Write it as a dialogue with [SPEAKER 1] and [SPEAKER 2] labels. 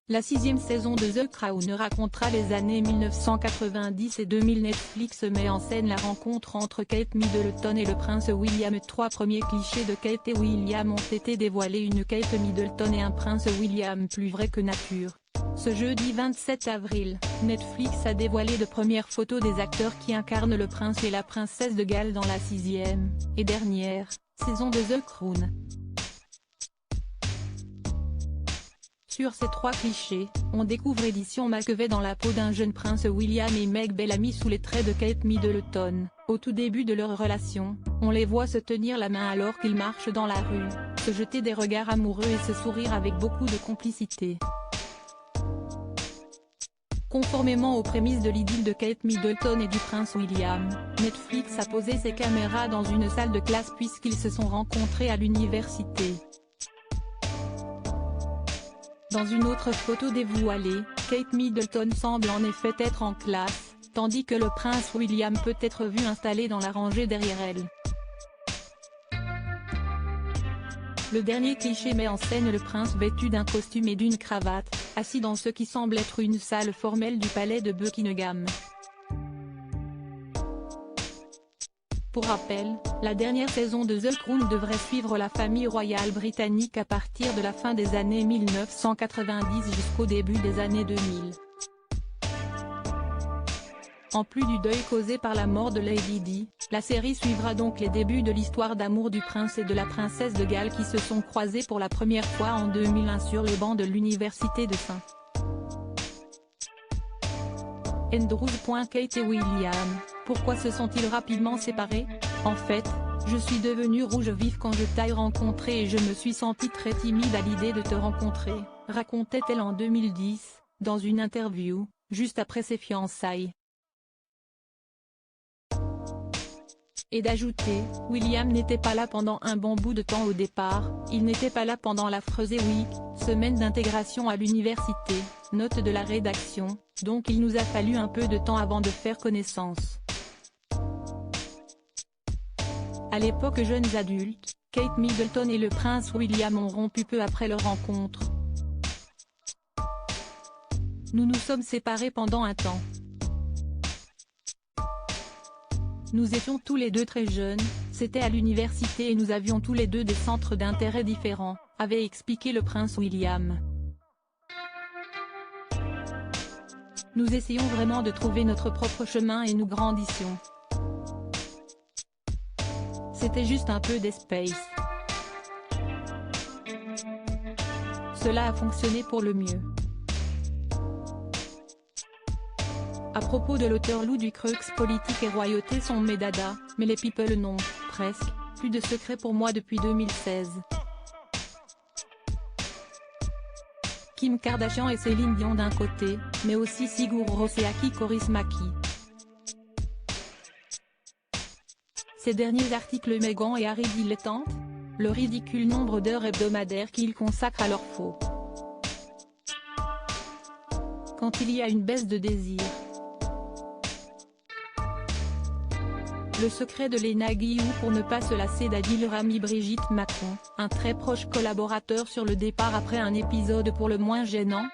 [SPEAKER 1] La 6e saison de The Crown racontera les années 1990 et 2000. Netflix met en scène la rencontre entre Kate Middleton et le prince William. 3 premiers clichés de Kate et William ont été dévoilés. Une Kate Middleton et un prince William plus vrai que nature. Ce jeudi 27 avril, Netflix a dévoilé de premières photos des acteurs qui incarnent le prince et la princesse de Galles dans la 6e, et dernière, saison de The Crown. Sur ces 3 clichés, on découvre Édition Machiavel dans la peau d'un jeune prince William et Meg Bellamy sous les traits de Kate Middleton. Au tout début de leur relation, on les voit se tenir la main alors qu'ils marchent dans la rue, se jeter des regards amoureux et se sourire avec beaucoup de complicité. Conformément aux prémices de l'idylle de Kate Middleton et du prince William, Netflix a posé ses caméras dans une salle de classe puisqu'ils se sont rencontrés à l'université. Dans une autre photo dévoilée, Kate Middleton semble en effet être en classe, tandis que le prince William peut être vu installé dans la rangée derrière elle. Le dernier cliché met en scène le prince vêtu d'un costume et d'une cravate, assis dans ce qui semble être une salle formelle du palais de Buckingham. Pour rappel, la dernière saison de The Crown devrait suivre la famille royale britannique à partir de la fin des années 1990 jusqu'au début des années 2000. En plus du deuil causé par la mort de Lady Di, la série suivra donc les débuts de l'histoire d'amour du prince et de la princesse de Galles qui se sont croisés pour la première fois en 2001 sur les bancs de l'université de St. Andrews. Kate et William, pourquoi se sont-ils rapidement séparés? En fait, je suis devenue rouge vif quand je t'ai rencontré et je me suis sentie très timide à l'idée de te rencontrer, racontait-elle en 2010, dans une interview, juste après ses fiançailles. Et d'ajouter, William n'était pas là pendant un bon bout de temps au départ, il n'était pas là pendant la First Week, semaine d'intégration à l'université, note de la rédaction, donc il nous a fallu un peu de temps avant de faire connaissance. À l'époque jeunes adultes, Kate Middleton et le prince William ont rompu peu après leur rencontre. Nous nous sommes séparés pendant un temps. Nous étions tous les deux très jeunes, c'était à l'université et nous avions tous les deux des centres d'intérêt différents, avait expliqué le prince William. Nous essayons vraiment de trouver notre propre chemin et nous grandissions. C'était juste un peu d'espace. Cela a fonctionné pour le mieux. À propos de l'auteur Lou Ducreux, politique et royauté sont mes dadas, mais les people n'ont, presque, plus de secret pour moi depuis 2016. Kim Kardashian et Céline Dion d'un côté, mais aussi Sigur Rós et Aki Kaurismäki. Ces derniers articles Meghan et Harry dilettantes, le ridicule nombre d'heures hebdomadaires qu'ils consacrent à leur faux. Quand il y a une baisse de désir. Le secret de Léna Guillou pour ne pas se lasser d'Adil Rami. Brigitte Macron, un très proche collaborateur sur le départ après un épisode pour le moins gênant,